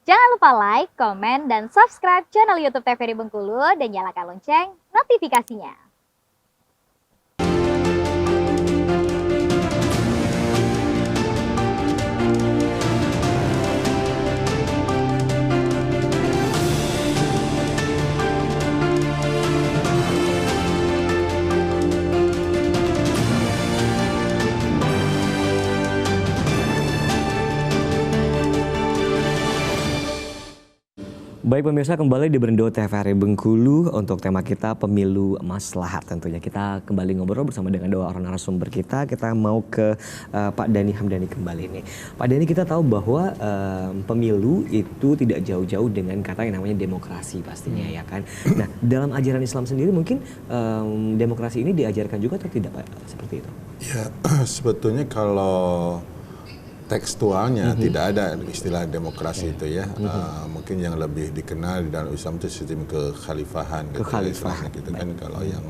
Jangan lupa like, komen, dan subscribe channel YouTube TVRI Bengkulu dan nyalakan lonceng notifikasinya. Baik pemirsa, kembali di Berendo TVRI Bengkulu untuk tema kita pemilu maslahat tentunya. Kita kembali ngobrol bersama dengan dua orang narasumber kita. Kita mau ke Pak Dhani Hamdani kembali nih. Pak Dhani, kita tahu bahwa pemilu itu tidak jauh-jauh dengan kata yang namanya demokrasi pastinya ya kan. Nah, dalam ajaran Islam sendiri mungkin demokrasi ini diajarkan juga atau tidak Pak? Seperti itu? Ya, sebetulnya kalau tekstualnya tidak ada istilah demokrasi itu ya. Mungkin yang lebih dikenal di dalam Islam itu sistem kekhalifahan gitu. Kekhalifahan gitu kan kalau yang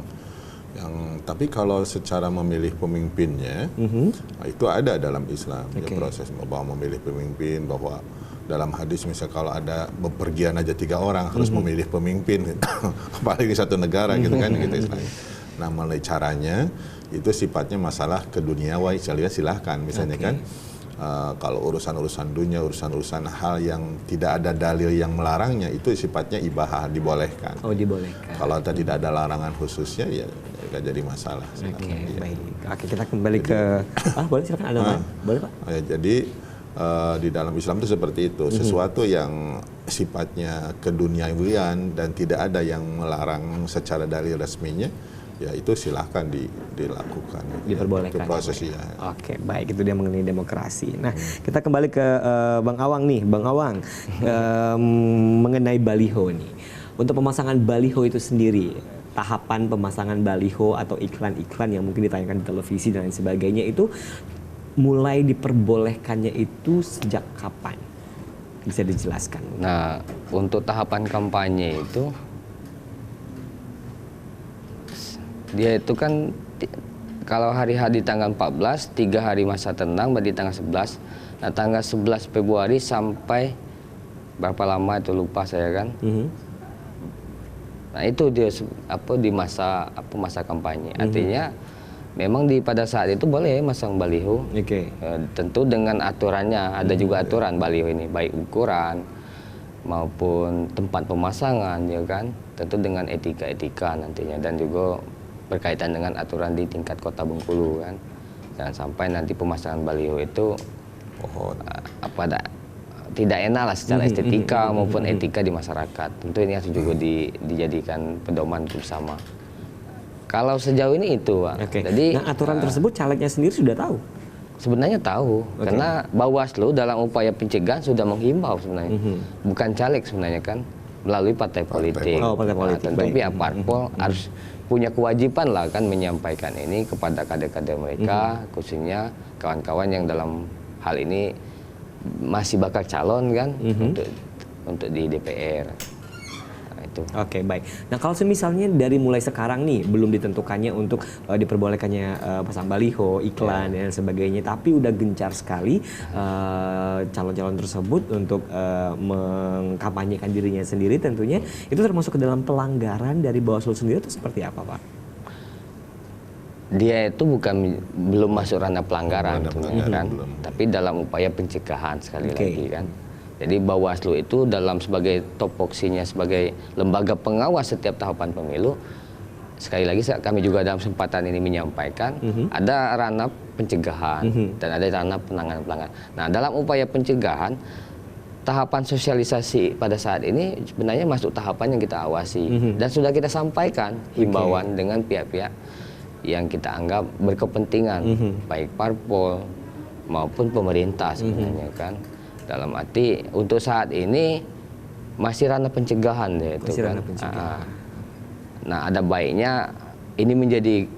tapi kalau secara memilih pemimpinnya itu ada dalam Islam ya, proses bahwa memilih pemimpin, bahwa dalam hadis misal kalau ada bepergian aja 3 orang harus memilih pemimpin apalagi satu negara gitu kan gitu istilahnya. Nah, mulai caranya itu sifatnya masalah keduniawi, silahkan misalnya kan. Kalau urusan-urusan dunia, urusan-urusan hal yang tidak ada dalil yang melarangnya, itu sifatnya ibahah, dibolehkan. Oh, dibolehkan. Kalau tidak ada larangan khususnya, ya nggak jadi masalah. Baik. Oke, kita kembali ke... boleh silakan ada boleh Pak? Jadi di dalam Islam itu seperti itu. Sesuatu yang sifatnya keduniawian dan tidak ada yang melarang secara dalil resminya, ya itu silahkan dilakukan. Diperbolehkan. Itu proses ya. Oke, baik, itu dia mengenai demokrasi. Nah, kita kembali ke Bang Awang nih. Bang Awang, mengenai baliho nih. Untuk pemasangan baliho itu sendiri, tahapan pemasangan baliho atau iklan-iklan yang mungkin ditayangkan di televisi dan lain sebagainya itu mulai diperbolehkannya itu sejak kapan? Bisa dijelaskan? Nah, untuk tahapan kampanye itu dia itu kan kalau hari-hari di tanggal 14, 3 hari masa tenang berarti tanggal 11. Nah, tanggal 11 Februari sampai berapa lama itu lupa saya kan. Nah, itu dia di masa kampanye. Artinya memang pada saat itu boleh masang baliho. Tentu dengan aturannya, ada juga aturan baliho ini, baik ukuran maupun tempat pemasangan ya kan. Tentu dengan etika-etika nantinya dan juga berkaitan dengan aturan di tingkat kota Bengkulu kan. Jangan sampai nanti pemasangan baliho itu tidak enak lah secara estetika maupun etika di masyarakat. Tentu ini harus juga dijadikan pedoman bersama. Kalau sejauh ini itu Pak. Jadi nah, aturan tersebut calegnya sendiri sudah tahu? Sebenarnya tahu, karena Bawaslu dalam upaya pencegahan sudah menghimbau sebenarnya. Bukan caleg sebenarnya kan, melalui partai politik. Partai politik. Tentu pihak parpol harus punya kewajiban lah kan menyampaikan ini kepada kader-kader mereka, khususnya kawan-kawan yang dalam hal ini masih bakal calon kan untuk di DPR. Nah, itu. Oke, baik. Nah, kalau misalnya dari mulai sekarang nih belum ditentukannya untuk diperbolehkannya pasang baliho, iklan dan sebagainya, tapi udah gencar sekali calon-calon tersebut untuk mengkampanyekan dirinya sendiri, tentunya itu termasuk ke dalam pelanggaran dari Bawaslu sendiri atau seperti apa, Pak? Dia itu belum masuk ranah pelanggaran, kan? Tapi dalam upaya pencegahan sekali lagi kan. Jadi Bawaslu itu sebagai topoksinya sebagai lembaga pengawas setiap tahapan pemilu, sekali lagi kami juga dalam kesempatan ini menyampaikan ada ranah pencegahan dan ada ranah penanganan pelanggaran. Nah, dalam upaya pencegahan, tahapan sosialisasi pada saat ini sebenarnya masuk tahapan yang kita awasi dan sudah kita sampaikan himbauan dengan pihak-pihak yang kita anggap berkepentingan, baik parpol maupun pemerintah sebenarnya kan. Dalam arti untuk saat ini masih ranah pencegahan deh itu kan. Nah, ada baiknya ini menjadi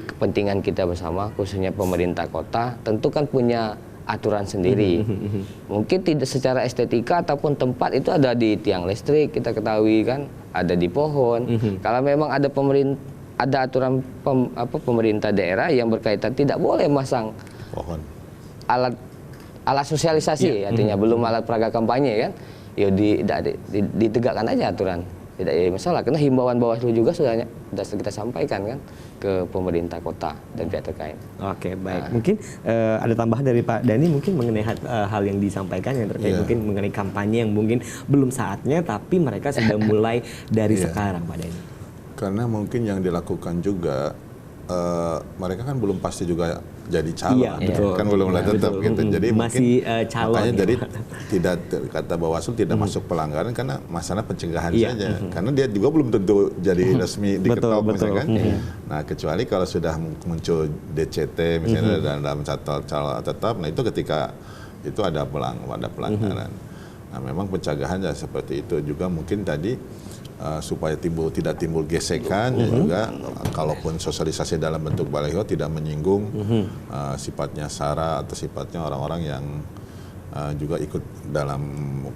kepentingan kita bersama, khususnya pemerintah kota tentu kan punya aturan sendiri. Mungkin tidak secara estetika ataupun tempat itu ada di tiang listrik, kita ketahui kan, ada di pohon. Kalau memang ada aturan pemerintah daerah yang berkaitan tidak boleh masang alat alat sosialisasi, artinya belum alat peraga kampanye kan, ya ditegakkan aja aturan, tidak ada masalah. Karena himbauan Bawaslu juga sudah kita sampaikan kan ke pemerintah kota dan pihak terkait. Oke, baik. Mungkin ada tambahan dari Pak Dhani mungkin mengenai hal yang disampaikan yang terkait mungkin mengenai kampanye yang mungkin belum saatnya, tapi mereka sudah mulai dari sekarang, Pak Dhani. Karena mungkin yang dilakukan juga mereka kan belum pasti juga jadi calon, kan belum tetap gitu. Jadi masih mungkin calon. makanya jadi tidak, kata Bawaslu tidak masuk pelanggaran karena masalah pencegahan saja. Karena dia juga belum tentu jadi resmi diketok misalkan. Nah kecuali kalau sudah muncul DCT misalnya dalam calon tetap, nah itu ketika itu ada pelanggaran. Nah memang pencegahan ya seperti itu juga mungkin tadi. Supaya tidak timbul gesekan ya juga kalaupun sosialisasi dalam bentuk baliho tidak menyinggung sifatnya SARA atau sifatnya orang-orang yang juga ikut dalam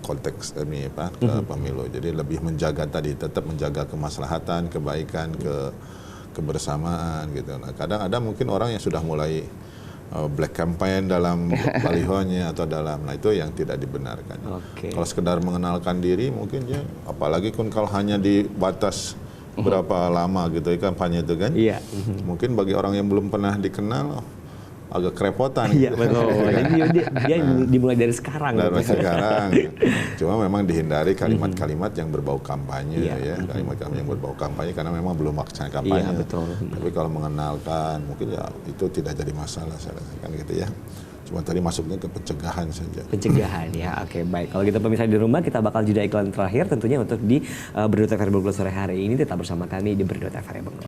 konteks ini pemilu. Jadi lebih menjaga tetap menjaga kemaslahatan, kebaikan, kebersamaan gitu. Nah, kadang ada mungkin orang yang sudah mulai black campaign dalam balihonya atau nah itu yang tidak dibenarkan. Kalau sekedar mengenalkan diri mungkin ya, apalagi kalau hanya di batas berapa lama gitu kampanye itu kan. Mungkin bagi orang yang belum pernah dikenal agak kerepotan. Iya betul. Jadi dia dimulai dari sekarang. Dari sekarang. Cuma memang dihindari kalimat-kalimat yang berbau kampanye kalimat-kalimat yang berbau kampanye karena memang belum melaksanakan kampanye. Betul. Tapi kalau mengenalkan mungkin ya itu tidak jadi masalah saya rasa kan gitu ya. Cuma tadi masuknya ke pencegahan saja. Pencegahan ya, oke baik. Kalau gitu pemirsa di rumah kita bakal jeda iklan terakhir tentunya untuk di Berdua TVRI Bengkulu sore hari ini. Tetap bersama kami di Berdua TVRI Bengkulu.